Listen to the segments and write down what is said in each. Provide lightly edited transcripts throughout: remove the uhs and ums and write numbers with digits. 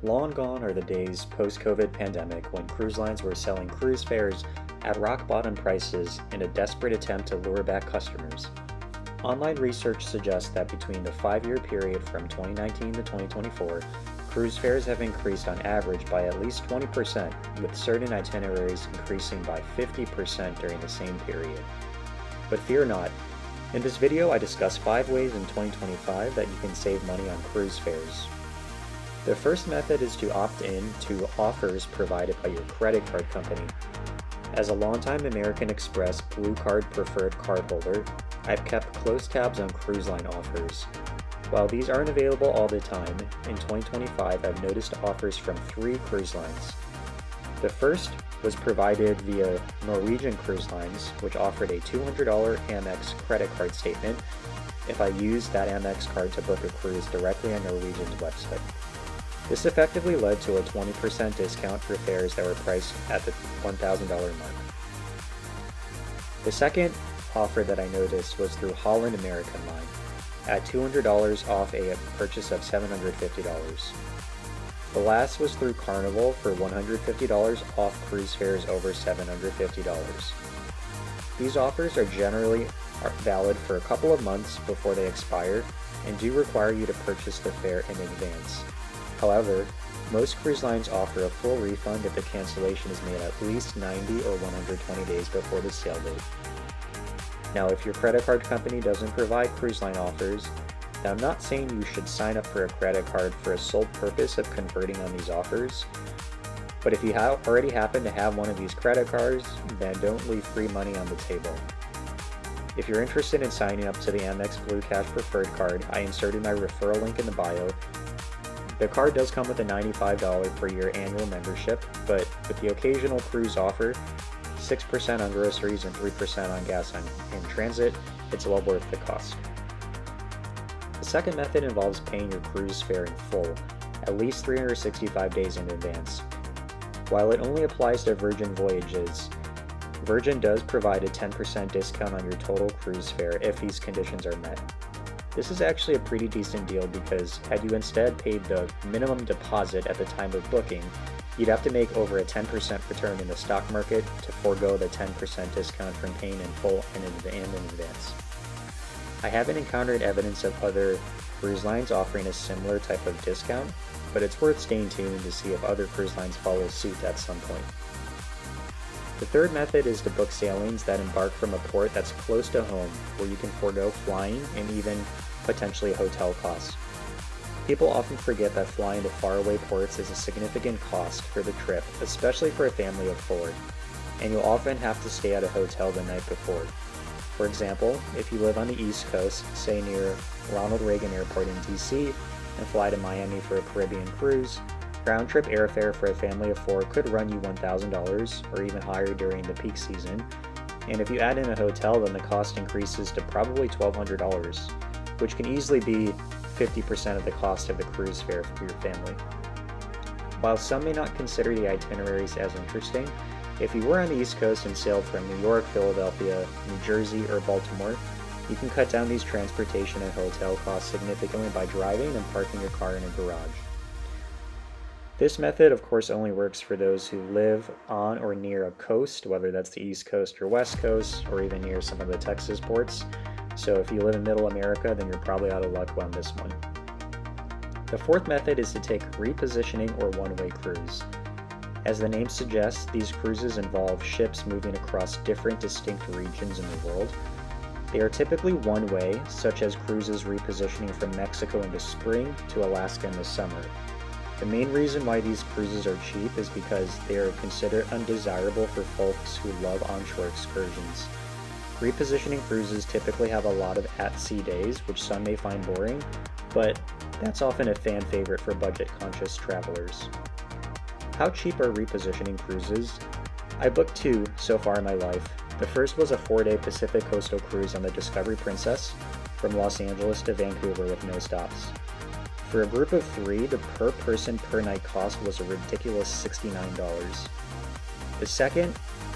Long gone are the days post-COVID pandemic when cruise lines were selling cruise fares at rock-bottom prices in a desperate attempt to lure back customers. Online research suggests that between the 5-year period from 2019 to 2024, cruise fares have increased on average by at least 20%, with certain itineraries increasing by 50% during the same period. But fear not. In this video, I discuss 5 ways in 2025 that you can save money on cruise fares. The first method is to opt in to offers provided by your credit card company. As a longtime American Express Blue Card preferred cardholder, I've kept close tabs on cruise line offers. While these aren't available all the time, in 2025 I've noticed offers from 3 cruise lines. The first was provided via Norwegian Cruise Lines, which offered a $200 Amex credit card statement if I used that Amex card to book a cruise directly on Norwegian's website. This effectively led to a 20% discount for fares that were priced at the $1,000 mark. The second offer that I noticed was through Holland American Line, at $200 off a purchase of $750. The last was through Carnival for $150 off cruise fares over $750. These offers are generally valid for a couple of months before they expire and do require you to purchase the fare in advance. However, most cruise lines offer a full refund if the cancellation is made at least 90 or 120 days before the sale date. Now, if your credit card company doesn't provide cruise line offers, then I'm not saying you should sign up for a credit card for a sole purpose of converting on these offers. But if you already happen to have one of these credit cards, then don't leave free money on the table. If you're interested in signing up to the Amex Blue Cash Preferred card, I inserted my referral link in the bio. The card does come with a $95 per year annual membership, but with the occasional cruise offer, 6% on groceries and 3% on gas in transit, it's well worth the cost. The second method involves paying your cruise fare in full, at least 365 days in advance. While it only applies to Virgin voyages, Virgin does provide a 10% discount on your total cruise fare if these conditions are met. This is actually a pretty decent deal because had you instead paid the minimum deposit at the time of booking, you'd have to make over a 10% return in the stock market to forego the 10% discount from paying in full and in advance. I haven't encountered evidence of other cruise lines offering a similar type of discount, but it's worth staying tuned to see if other cruise lines follow suit at some point. The third method is to book sailings that embark from a port that's close to home, where you can forego flying and even potentially hotel costs. People often forget that flying to faraway ports is a significant cost for the trip, especially for a family of 4, and you'll often have to stay at a hotel the night before. For example, if you live on the East Coast, say near Ronald Reagan Airport in DC, and fly to Miami for a Caribbean cruise, round-trip airfare for a family of 4 could run you $1,000 or even higher during the peak season, and if you add in a hotel, then the cost increases to probably $1,200, which can easily be 50% of the cost of the cruise fare for your family. While some may not consider the itineraries as interesting, if you were on the East Coast and sailed from New York, Philadelphia, New Jersey, or Baltimore, you can cut down these transportation and hotel costs significantly by driving and parking your car in a garage. This method, of course, only works for those who live on or near a coast, whether that's the East Coast or West Coast, or even near some of the Texas ports. So if you live in Middle America, then you're probably out of luck on this one. The fourth method is to take repositioning or one-way cruise. As the name suggests, these cruises involve ships moving across different distinct regions in the world. They are typically one-way, such as cruises repositioning from Mexico in the spring to Alaska in the summer. The main reason why these cruises are cheap is because they are considered undesirable for folks who love onshore excursions. Repositioning cruises typically have a lot of at-sea days, which some may find boring, but that's often a fan favorite for budget-conscious travelers. How cheap are repositioning cruises? I booked 2 so far in my life. The first was a 4-day Pacific Coastal cruise on the Discovery Princess from Los Angeles to Vancouver with no stops. For a group of 3, the per person per night cost was a ridiculous $69. The second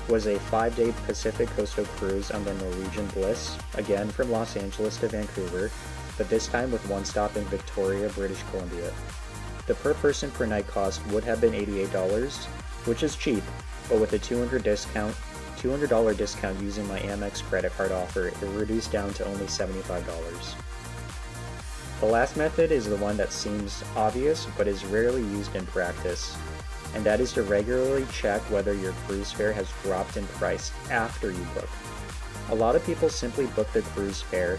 was a 5-day Pacific Coastal cruise on the Norwegian Bliss, again from Los Angeles to Vancouver, but this time with one stop in Victoria, British Columbia. The per person per night cost would have been $88, which is cheap, but with a $200 discount using my Amex credit card offer, it reduced down to only $75. The last method is the one that seems obvious but is rarely used in practice, and that is to regularly check whether your cruise fare has dropped in price after you book. A lot of people simply book the cruise fare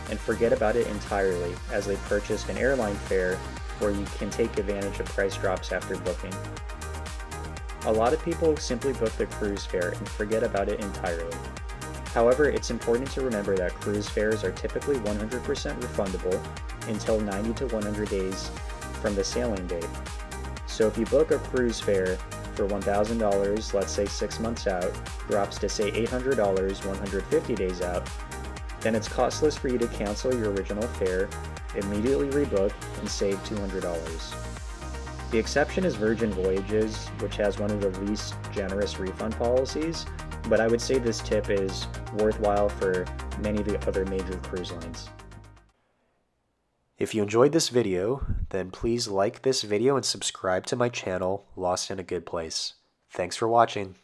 and forget about it entirely, as they purchased an airline fare where you can take advantage of price drops after booking. A lot of people simply book the cruise fare and forget about it entirely. However, it's important to remember that cruise fares are typically 100% refundable until 90 to 100 days from the sailing date. So if you book a cruise fare for $1,000, let's say 6 months out, drops to say $800 150 days out, then it's costless for you to cancel your original fare, immediately rebook, and save $200. The exception is Virgin Voyages, which has one of the least generous refund policies, but I would say this tip is worthwhile for many of the other major cruise lines. If you enjoyed this video, then please like this video and subscribe to my channel, Lost in a Good Place. Thanks for watching.